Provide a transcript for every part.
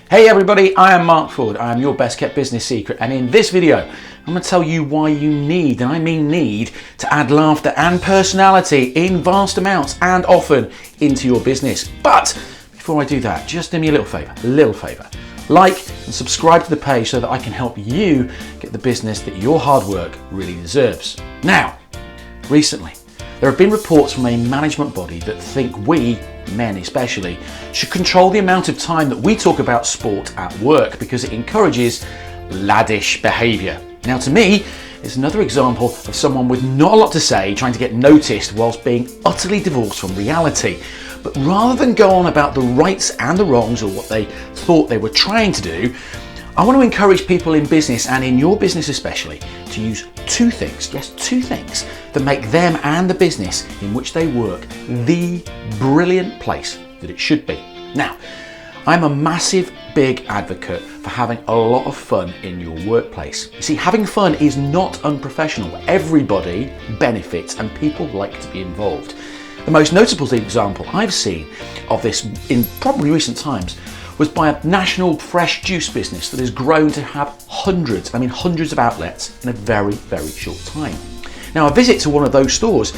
Hey everybody, I am Mark Ford. I am your best kept business secret, and in this video I'm going to tell you why you need, and I mean need, to add laughter and personality in vast amounts and often into your business. But before I do that, just do me a little favour. Like and subscribe to the page so that I can help you get the business that your hard work really deserves. Now, recently there have been reports from a management body that think we, men especially, should control the amount of time that we talk about sport at work because it encourages laddish behaviour. Now, to me, it's another example of someone with not a lot to say trying to get noticed whilst being utterly divorced from reality. But rather than go on about the rights and the wrongs or what they thought they were trying to do, I want to encourage people in business, and in your business especially, to use two things, yes, two things, that make them and the business in which they work the brilliant place that it should be. Now, I'm a massive, big advocate for having a lot of fun in your workplace. You see, having fun is not unprofessional. Everybody benefits and people like to be involved. The most notable example I've seen of this in probably recent times was by a national fresh juice business that has grown to have hundreds of outlets in a very, very short time. Now, a visit to one of those stores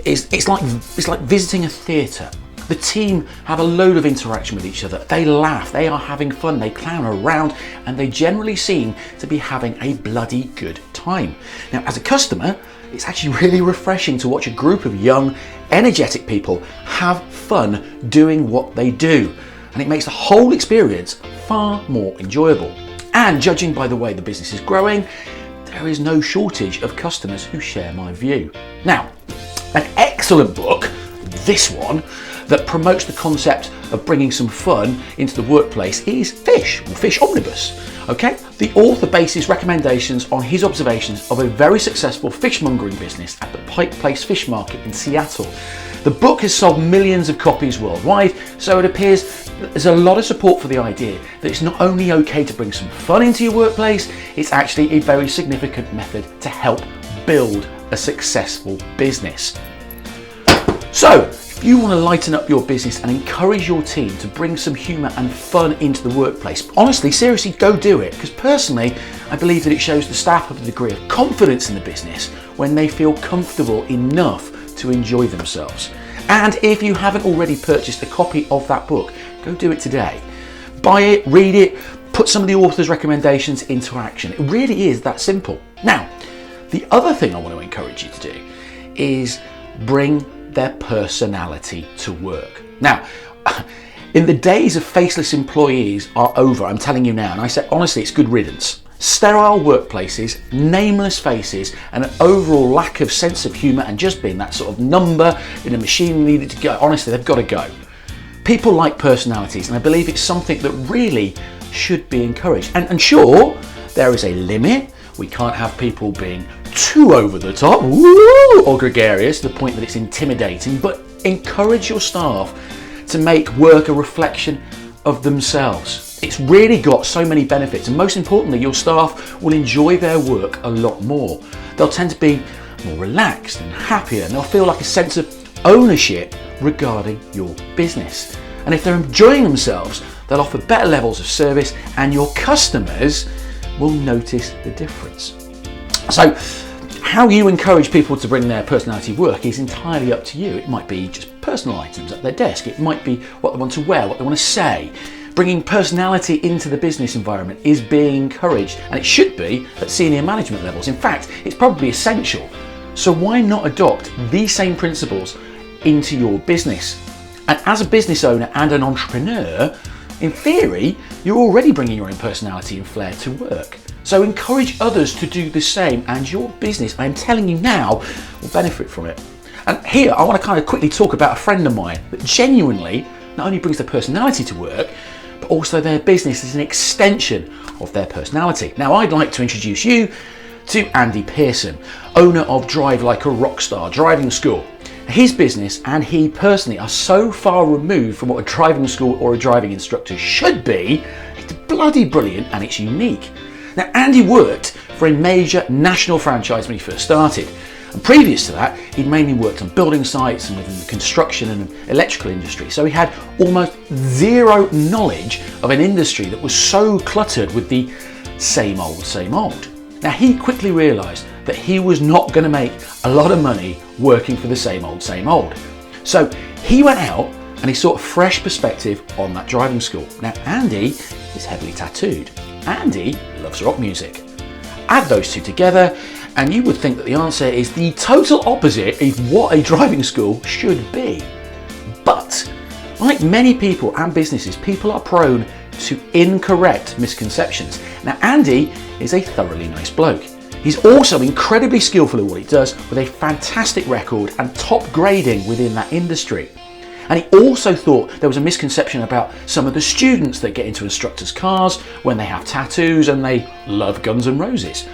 it's like visiting a theatre. The team have a load of interaction with each other. They laugh, they are having fun, they clown around, and they generally seem to be having a bloody good time. Now, as a customer, it's actually really refreshing to watch a group of young, energetic people have fun doing what they do. And it makes the whole experience far more enjoyable. And judging by the way the business is growing, there is no shortage of customers who share my view. Now, an excellent book, this one, that promotes the concept of bringing some fun into the workplace is Fish Omnibus. Okay, the author bases recommendations on his observations of a very successful fishmongering business at the Pike Place Fish Market in Seattle. The book has sold millions of copies worldwide, so it appears there's a lot of support for the idea that it's not only okay to bring some fun into your workplace, it's actually a very significant method to help build a successful business. So, if you want to lighten up your business and encourage your team to bring some humour and fun into the workplace, honestly, seriously, go do it. Because personally, I believe that it shows the staff a degree of confidence in the business when they feel comfortable enough to enjoy themselves. And if you haven't already purchased a copy of that book, go do it today. Buy it, read it, put some of the author's recommendations into action. It really is that simple. Now, the other thing I want to encourage you to do is bring their personality to work. Now, in the days of faceless employees are over, I'm telling you now, and I say honestly, it's good riddance. Sterile workplaces, nameless faces, and an overall lack of sense of humour and just being that sort of number in a machine needed to go. Honestly, they've got to go. People like personalities, and I believe it's something that really should be encouraged. And sure, there is a limit. We can't have people being too over the top or gregarious to the point that it's intimidating, but encourage your staff to make work a reflection of themselves. It's really got so many benefits, and most importantly, your staff will enjoy their work a lot more. They'll tend to be more relaxed and happier, and they'll feel like a sense of ownership regarding your business. And if they're enjoying themselves, they'll offer better levels of service, and your customers will notice the difference. So, how you encourage people to bring their personality to work is entirely up to you. It might be just personal items at their desk. It might be what they want to wear, what they want to say. Bringing personality into the business environment is being encouraged, and it should be at senior management levels. In fact, it's probably essential. So why not adopt these same principles into your business? And as a business owner and an entrepreneur, in theory, you're already bringing your own personality and flair to work. So encourage others to do the same, and your business, I am telling you now, will benefit from it. And here, I want to kind of quickly talk about a friend of mine that genuinely not only brings their personality to work, but also their business is an extension of their personality. Now, I'd like to introduce you to Andy Pearson, owner of Drive Like a Rockstar Driving School. His business and he personally are so far removed from what a driving school or a driving instructor should be, it's bloody brilliant and it's unique. Now, Andy worked for a major national franchise when he first started, And previous to that, he'd mainly worked on building sites and within the construction and electrical industry. So he had almost zero knowledge of an industry that was so cluttered with the same old, same old. Now he quickly realised that he was not going to make a lot of money working for the same old, same old. So he went out and he sought a fresh perspective on that driving school. Now Andy is heavily tattooed. Andy loves rock music. Add those two together and you would think that the answer is the total opposite of what a driving school should be. But like many people and businesses, people are prone to incorrect misconceptions. Now Andy is a thoroughly nice bloke. He's also incredibly skillful at what he does with a fantastic record and top grading within that industry. And he also thought there was a misconception about some of the students that get into instructors' cars when they have tattoos and they love Guns N' Roses.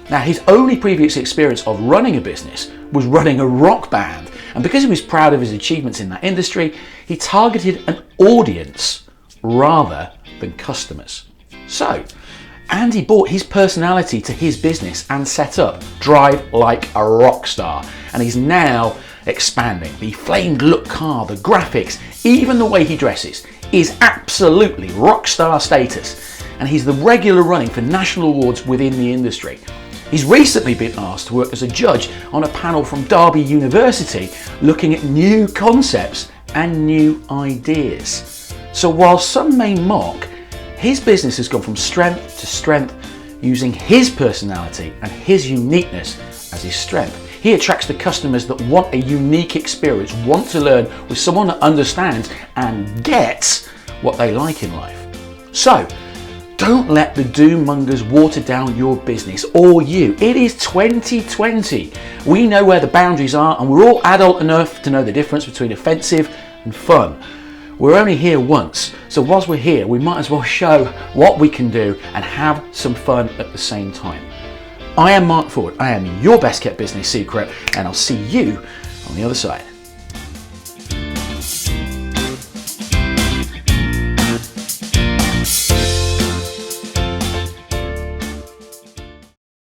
Now his only previous experience of running a business was running a rock band, and because he was proud of his achievements in that industry, he targeted an audience rather than customers. So Andy brought his personality to his business and set up Drive Like a Rock Star, and he's now expanding. The flamed look car, the graphics, even the way he dresses is absolutely rock star status, and he's the regular running for national awards within the industry. He's recently been asked to work as a judge on a panel from Derby University looking at new concepts and new ideas. So while some may mock, his business has gone from strength to strength using his personality and his uniqueness as his strength. He attracts the customers that want a unique experience, want to learn with someone that understands and gets what they like in life. So don't let the doom mongers water down your business or you. It is 2020. We know where the boundaries are and we're all adult enough to know the difference between offensive and fun. We're only here once, so whilst we're here, we might as well show what we can do and have some fun at the same time. I am Mark Ford, I am your best kept business secret, and I'll see you on the other side.